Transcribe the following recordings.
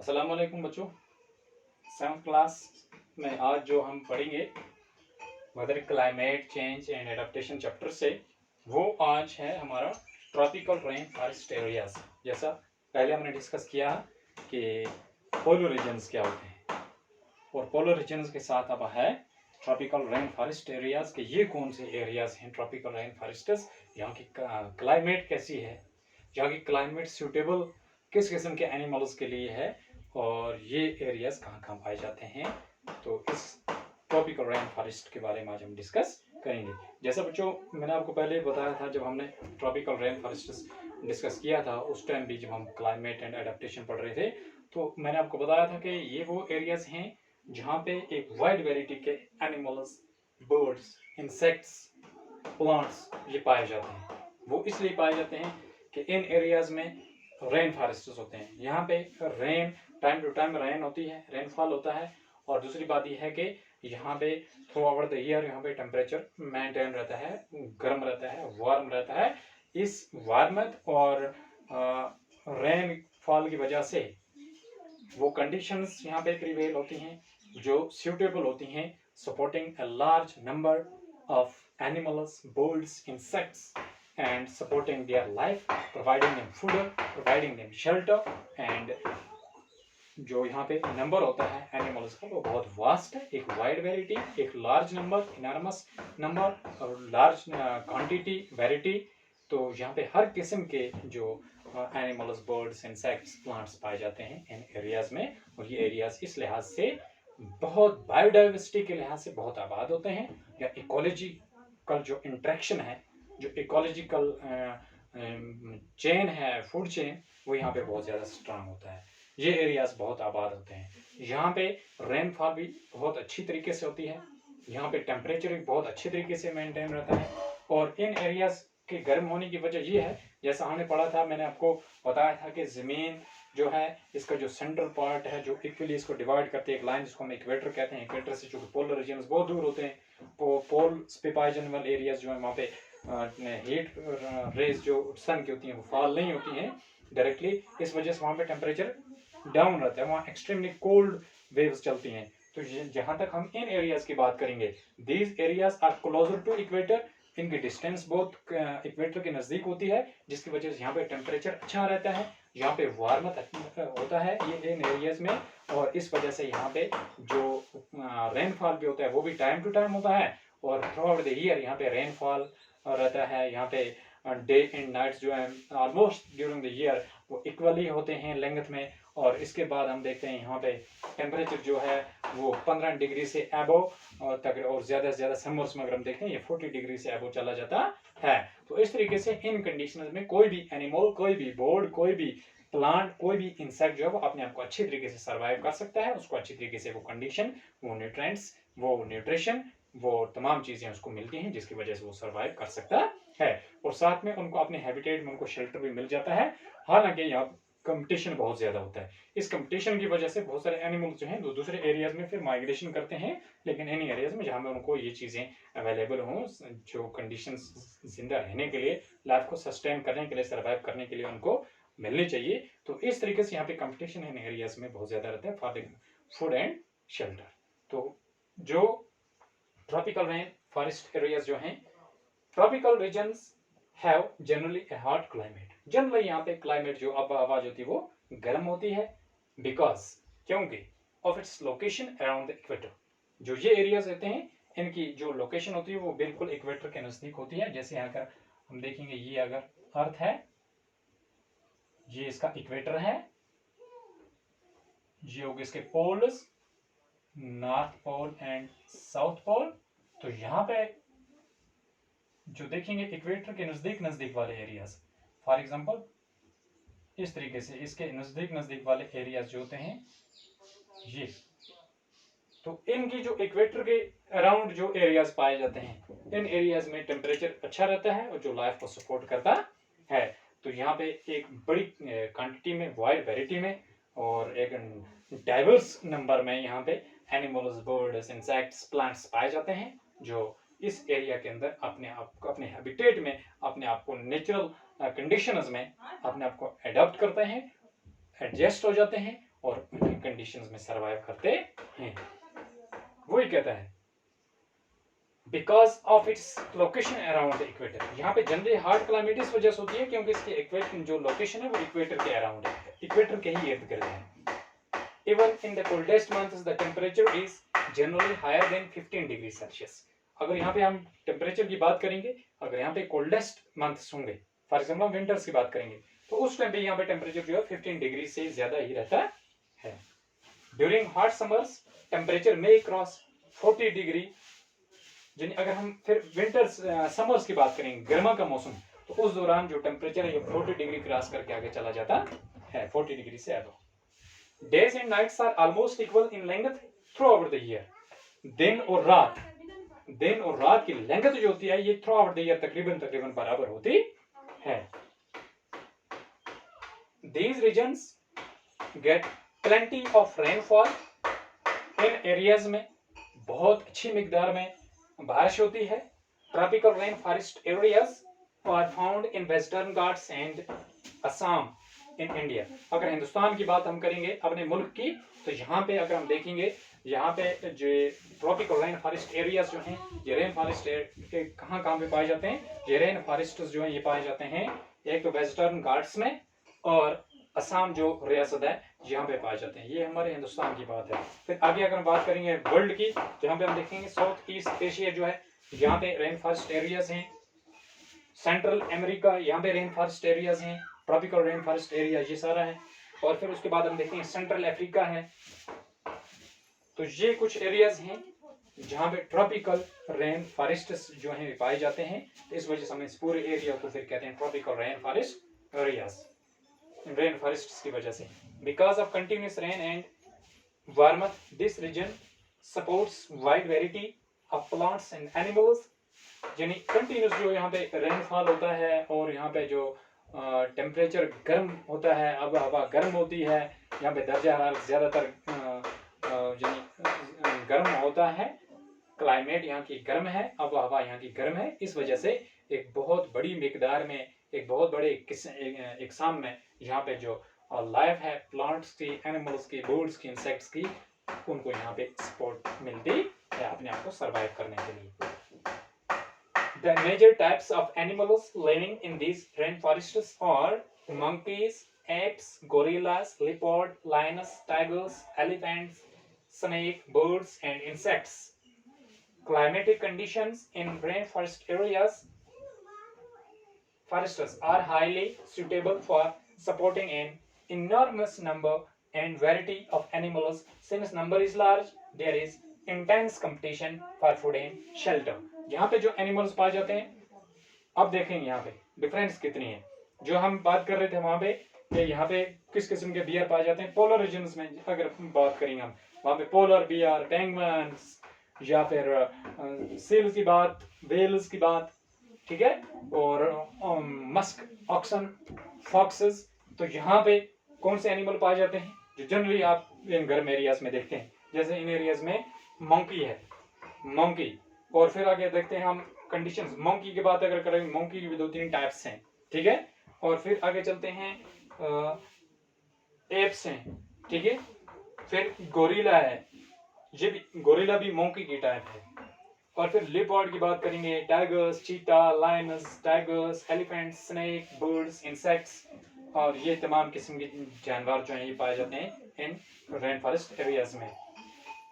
अस्सलाम वालेकुम बच्चों। 7th क्लास में आज जो हम पढ़ेंगे weather climate change and adaptation chapter से, वो आज है हमारा ट्रॉपिकल रेन फॉरेस्ट एरियाज। जैसा पहले हमने डिस्कस किया कि पोलर रीजन्स क्या होते हैं, और पोलर रीजन्स के साथ अब है ट्रॉपिकल रेन फॉरेस्ट एरियाज के ये कौन से एरियाज हैं। ट्रॉपिकल रेन फॉरेस्ट्स, यहाँ की क्लाइमेट कैसी है, यहाँ की क्लाइमेट सूटेबल किस किस्म के एनिमल्स के लिए है, और ये एरियाज कहाँ कहाँ पाए जाते हैं। तो इस ट्रॉपिकल रेन फॉरेस्ट के बारे में आज हम डिस्कस करेंगे। जैसा बच्चों मैंने आपको पहले बताया था, जब हमने ट्रॉपिकल रेन फॉरेस्ट डिस्कस किया था उस टाइम भी, जब हम क्लाइमेट एंड एडेप्टेशन पढ़ रहे थे, तो मैंने आपको बताया था कि ये वो एरियाज हैं जहाँ पे एक वाइड वेराइटी के एनिमल्स, बर्ड्स, इंसेक्ट्स, प्लांट्स ये पाए जाते हैं। वो इसलिए पाए जाते हैं कि इन एरियाज में रेन फॉरेस्ट्स होते हैं। यहाँ पे rain time to time rain होती है, रेनफॉल होता है। और दूसरी बात यह है कि यहाँ पे थ्रू आवर द ईयर यहाँ पे टेम्परेचर मेंटेन रहता है, गर्म रहता है, वार्म रहता है। इस वार्मथ और रेन फॉल की वजह से वो कंडीशंस यहाँ पे प्रिवेल होती हैं जो सूटेबल होती हैं supporting a large number of animals, birds, insects and supporting their life, providing them food, providing them shelter, and जो यहाँ पे नंबर होता है एनिमल्स का वो बहुत वास्ट है। एक वाइड वेराइटी, एक लार्ज नंबर, इनॉर्मस नंबर और लार्ज क्वांटिटी, वेराइटी। तो यहाँ पे हर किस्म के जो एनिमल्स, बर्ड्स, इंसेक्ट्स, प्लांट्स पाए जाते हैं इन एरियाज में। और ये एरियाज इस लिहाज से बहुत बायोडाइवर्सिटी के लिहाज से बहुत आबाद होते हैं, या इकोलॉजिकल जो इंट्रैक्शन है, जो इकोलॉजिकल चेन है, फूड चेन, वो यहाँ पे बहुत ज़्यादा स्ट्रांग होता है। ये एरियाज बहुत आबाद होते हैं। यहाँ पे रेनफॉल भी बहुत अच्छी तरीके से होती है, यहाँ पे टेम्परेचर भी बहुत अच्छे तरीके से मेंटेन रहता है। और इन एरियाज के गर्म होने की वजह ये है, जैसा हमने पढ़ा था, मैंने आपको बताया था कि ज़मीन जो है, इसका जो सेंट्रल पार्ट है जो इक्वली इसको डिवाइड करते हैं, एक लाइन जिसको हम इक्वेटर कहते हैं, इक्वेटर से जो पोलर रीजन्स बहुत दूर होते हैं, पोल्स पे पाए जाने वाले एरियाज जो है वहाँ पे हीट रेज जो सन की होती हैं वो फॉल नहीं होती हैं डायरेक्टली। इस वजह से वहाँ पे टेम्परेचर डाउन रहता है, वहाँ एक्सट्रीमली कोल्ड वेव्स चलती हैं। तो जहाँ तक हम इन एरियाज की बात करेंगे, these areas are closer to equator, इनकी डिस्टेंस बहुत इक्वेटर के नज़दीक होती है, जिसकी वजह से यहाँ पे टेम्परेचर अच्छा रहता है, यहाँ पे वार्मथ होता है ये इन एरियाज में। और इस वजह से यहाँ पे जो रेनफॉल भी होता है वो भी टाइम टू टाइम होता है, और थ्रू आउट द ईयर यहाँ पे रेनफॉल रहता है। यहाँ पे डे एंड नाइट्स जो है ऑलमोस्ट ड्यूरिंग द ईयर वो इक्वली होते हैं लेंथ में। और इसके बाद हम देखते हैं यहाँ पे टेम्परेचर जो है वो 15 डिग्री से एबो तक, और ज़्यादा से ज़्यादा समर्स में अगर हम देखते हैं ये 40 डिग्री से एबो चला जाता है। तो इस तरीके से इन कंडीशंस में कोई भी एनिमल, कोई भी बर्ड, कोई भी प्लांट, कोई भी इंसेक्ट जो है वो अपने आप को अच्छी तरीके से सर्वाइव कर सकता है। उसको अच्छी तरीके से वो कंडीशन, वो न्यूट्रिएंट्स, वो न्यूट्रिशन, वो तमाम चीज़ें उसको मिलती हैं जिसकी वजह से वो सर्वाइव कर सकता है। और साथ में उनको अपने हैबिटेट में उनको शेल्टर भी मिल जाता है। हालांकि यहाँ कंपटीशन बहुत ज़्यादा होता है, इस कंपटीशन की वजह से बहुत सारे एनिमल्स जो हैं दूसरे एरियाज में फिर माइग्रेशन करते हैं, लेकिन इन एरियाज में जहाँ में उनको ये चीज़ें अवेलेबल हों, जो कंडीशंस जिंदा रहने के लिए, लाइफ को सस्टेन करने के लिए, सर्वाइव करने के लिए उनको मिलनी चाहिए। तो इस तरीके से यहाँ पे कंपटीशन इन एरियाज में बहुत ज़्यादा रहता है for the food and shelter. तो जो ट्रॉपिकल रेन फॉरेस्ट एरियाज जो हैं, tropical regions have generally a hot climate. Generally यहाँ पे क्लाइमेट जो आवाज होती है वो गर्म होती है, बिकॉज क्योंकि of its location around the equator. जो ये एरियाज रहते हैं इनकी जो लोकेशन होती है वो बिल्कुल इक्वेटर के नज़दीक होती है। जैसे अगर हम देखेंगे, ये अगर अर्थ है, ये इसका इक्वेटर है, ये होगी इसके poles, north pole and south pole. तो यहाँ पे जो देखेंगे इक्वेटर के नज़दीक नज़दीक वाले एरियाज, फॉर एग्जांपल इस तरीके से इसके नज़दीक नज़दीक वाले एरियाज जो होते हैं ये, तो इनकी जो इक्वेटर के अराउंड जो एरियाज पाए जाते हैं, इन एरियाज में टेम्परेचर अच्छा रहता है और जो लाइफ को सपोर्ट करता है। तो यहाँ पे एक बड़ी क्वांटिटी में, वाइड वेराइटी में, और एक डाइवर्स नंबर में यहाँ पे एनिमल्स, बर्ड्स, इंसेक्ट्स, प्लांट्स पाए जाते हैं, जो इस एरिया के अंदर अपने आप को, अपने हैबिटेट में, अपने आप को नेचुरल कंडीशंस में अपने आप को एडॉप्ट करते हैं, एडजस्ट हो जाते हैं, और उनकी कंडीशंस में सर्वाइव करते हैं। वही कहता है because of its location around the equator. यहाँ पे जनरली हार्ड क्लाइमेट इस वजह से होती है क्योंकि इसकी इक्वेटर जो लोकेशन है वो इक्वेटर के अराउंड है, इक्वेटर के ही इर्द गिर्द है। Even in the coldest months, the temperature is generally higher than 15 degree Celsius. अगर यहाँ पे हम टेम्परेचर की बात करेंगे, अगर यहाँ पे कोल्डेस्ट मंथ्स होंगे, फॉर एग्जाम्पल हम विंटर्स की बात करेंगे, तो उस टाइम पे यहाँ पे टेम्परेचर जो है 15 डिग्री से ज्यादा ही रहता है। ड्यूरिंग हॉट समर्स टेम्परेचर में क्रॉस 40 डिग्री। यानी अगर हम फिर विंटर्स समर्स की बात करेंगे, गर्मा का मौसम, तो उस दौरान जो टेम्परेचर है ये 40 डिग्री क्रॉस करके आगे चला जाता है, 40 डिग्री से above. Days and nights are almost equal in length throughout the year. दिन और रात की लेंथ जो होती है ये throughout the year तकरीबन बराबर होती है। These regions get plenty of rainfall. In areas में बहुत अच्छी मिकदार में बारिश होती है। Tropical rain forest areas are found in Western Ghats and Assam in India. अगर हिंदुस्तान की बात हम करेंगे अपने मुल्क की, तो यहाँ पे अगर हम देखेंगे, यहाँ पे जो ट्रॉपिकल रेन फॉरेस्ट एरियाज जो हैं, ये रेन फॉरेस्ट के कहाँ पे पाए जाते हैं? ये रेन फॉरेस्ट जो हैं ये पाए जाते हैं एक तो वेस्टर्न घाट्स में और असम जो रियासत है यहाँ पे पाए जाते हैं। ये हमारे हिंदुस्तान की बात है। फिर आगे अगर हम बात करेंगे वर्ल्ड की, तो यहाँ पे हम देखेंगे साउथ ईस्ट एशिया जो है यहाँ पे रेन फॉरेस्ट एरियाज हैं। सेंट्रल अमेरिका यहाँ पे रेन फॉरेस्ट एरियाज हैं, ट्रॉपिकल रेन फॉरेस्ट एरिया ये सारा है। और फिर उसके बाद हम देखेंगे सेंट्रल अफ्रीका है। तो ये कुछ एरियाज हैं जहाँ पे ट्रॉपिकल रेन फॉरेस्ट जो हैं पाए जाते हैं। तो इस वजह से हम इस पूरे एरिया को फिर कहते हैं tropical rain forest areas, rain forest की वजह से। Because of continuous rain and warmth this region supports wide variety of plants and animals. यानी कंटिन्यूस जो यहाँ पे रेनफॉल होता है और यहाँ पे जो टेम्परेचर गर्म होता है, अब हवा गर्म होती है, यहाँ पे दर्जा हरारत ज़्यादातर गर्म होता है। क्लाइमेट यहाँ की गर्म है, अब हवा यहाँ की गर्म है। इस वजह से एक बहुत बड़ी मिकदार में, एक बहुत बड़े इकसाम में यहाँ पे जो लाइफ है प्लांट्स की, एनिमल्स की, बर्ड्स की, इंसेक्ट्स की, उनको यहाँ पे सपोर्ट मिलती है अपने आप को सर्वाइव करने के लिए। The major types of animals living in these rainforests are monkeys, apes, gorillas, leopard, lions, tigers, elephants, snake, birds, and insects. Climatic conditions in rainforest areas forests are highly suitable for supporting an enormous number and variety of animals. Since number is large, there is intense competition for food and shelter. यहाँ पे जो animals पाए जाते हैं, अब देखेंगे यहाँ पे डिफरेंस कितनी है। जो हम बात कर रहे थे वहां पे यहाँ पे किस किस्म के बियर पाए जाते हैं। पोलर रीजन्स में अगर बात करेंगे हम, वहां पे पोलर बियर, पेंगुइन्स या फिर सील्स की बात, वेल्स की बात, ठीक है, और मस्क, ऑक्सन, फॉक्सेस। तो यहाँ पे कौन से एनिमल पाए जाते हैं जो जनरली आप इन गर्म एरियाज में देखते हैं? जैसे इन एरियाज में मंकी है, मंकी। और फिर आगे देखते हैं हम कंडीशंस। मंकी की बात अगर करें, मंकी की भी 2-3 टाइप्स हैं, ठीक है। और फिर आगे चलते हैं, एप्स हैं, ठीक है। फिर गोरिल्ला है, ये भी गोरिल्ला भी मंकी की टाइप है। और फिर लेपर्ड की बात करेंगे, टाइगर्स, चीता, Lions, tigers, elephants, snake, birds, insects. और ये तमाम किस्म के जानवर जो हैं ये पाए जाते हैं इन रेन फॉरेस्ट एरियाज में।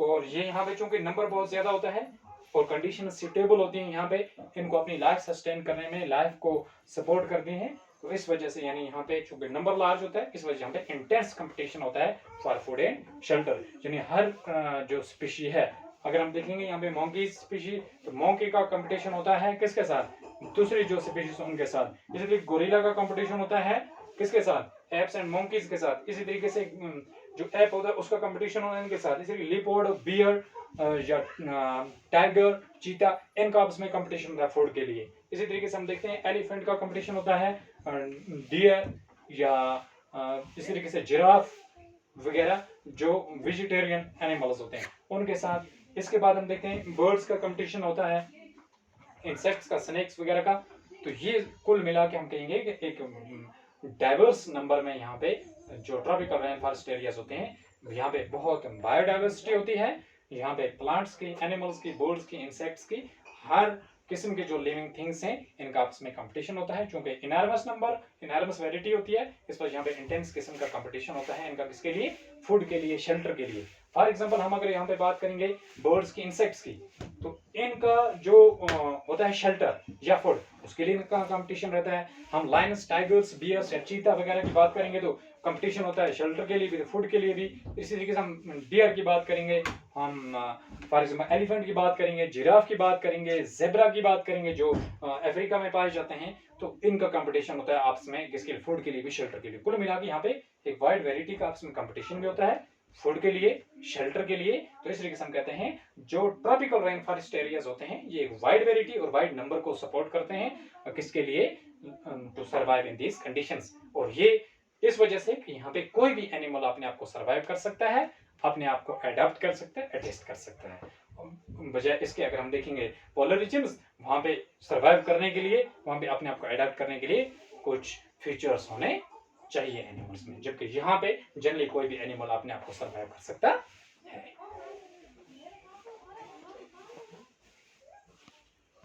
और ये यहाँ पे चूंकि नंबर बहुत ज्यादा होता है और कंडीशन सूटेबल होती हैं, यहाँ पे इनको अपनी लाइफ सस्टेन करने में, लाइफ को सपोर्ट करते हैं। तो इस वजह से यानी यहाँ पे चूंकि नंबर लार्ज होता है, इस वजह से यहाँ पे इंटेंस कंपटीशन होता है फॉर फूड एंड शेल्टर। यानी हर जो स्पीशी है, अगर हम देखेंगे यहाँ पे मंकी स्पीशी, तो मंकी का कंपटीशन होता है किसके साथ? दूसरी जो स्पीशीज उनके साथ। इसलिए गोरिल्ला का कंपटीशन होता है किसके साथ? एप्स एंड मंकीज के साथ। इसी तरीके से जो एप होता है उसका कंपटीशन होता है इनके साथ। इसलिए लिपर्ड, बियर या टाइगर, चीता, इनका आपस में कंपटीशन होता है फूड के लिए। इसी तरीके से हम देखते हैं एलिफेंट का कंपटीशन होता है डियर या इसी तरीके से जिराफ वगैरह जो वेजिटेरियन एनिमल्स होते हैं उनके साथ। इसके बाद हम देखते हैं बर्ड्स का कंपटीशन होता है, इंसेक्ट्स का, स्नेक्स वगैरह का। तो ये कुल मिला के हम कहेंगे कि एक डाइवर्स नंबर में यहाँ पे जो ट्रॉपिकल रेन फॉरेस्ट एरियाज होते हैं यहाँ पे बहुत बायोडाइवर्सिटी होती है। यहाँ पे प्लांट्स की, एनिमल्स की, बर्ड्स की, इंसेक्ट्स की, हर किस्म के जो लिविंग थिंग्स हैं इनका आपस में कंपटीशन होता है। क्योंकि इनॉर्मस वैरायटी होती है, इस पर यहाँ पे इंटेंस किस्म का कंपटीशन होता है इनका, किसके लिए? फूड के लिए, शेल्टर के लिए। फॉर एग्जांपल हम अगर यहाँ पे बात करेंगे बर्ड्स की, इंसेक्ट्स की, तो इनका जो होता है शेल्टर या फूड, उसके लिए इनका कंपटीशन रहता है। हम लायंस, टाइगर्स, बियर्स या चीता वगैरह की बात करेंगे तो कंपटीशन होता है शेल्टर के लिए भी, फूड के लिए भी। इसी तरीके से हम डियर की बात करेंगे, हम फॉर एग्जांपल एलिफेंट की बात करेंगे, जिराफ की बात करेंगे, जेब्रा की बात करेंगे जो अफ्रीका में पाए जाते हैं, तो इनका कंपटीशन होता है आपस में, किसके लिए? फूड के लिए भी, शेल्टर के लिए। कुल मिला के यहाँ पे एक वाइड वेराइटी का आपस में कंपटीशन भी होता है, फूड के लिए, शेल्टर के लिए। तो इस तरीके से हम कहते हैं जो ट्रॉपिकल रेन फॉरेस्ट एरियाज होते हैं ये एक वाइड वेराइटी और वाइड नंबर को सपोर्ट करते हैं, किसके लिए? To survive in these conditions. और ये इस वजह से कि यहाँ पे कोई भी एनिमल अपने आप को सर्वाइव कर सकता है, अपने आप को अडॉप्ट कर सकता है, एडजस्ट कर सकता है। बजाय इसके अगर हम देखेंगे पोलर रीजन्स, वहां पे सर्वाइव करने के लिए, वहां पे अपने आप को अडॉप्ट करने के लिए कुछ फीचर्स होने चाहिए एनिमल्स में, जबकि यहाँ पे जनरली कोई भी एनिमल अपने आप को सर्वाइव कर सकता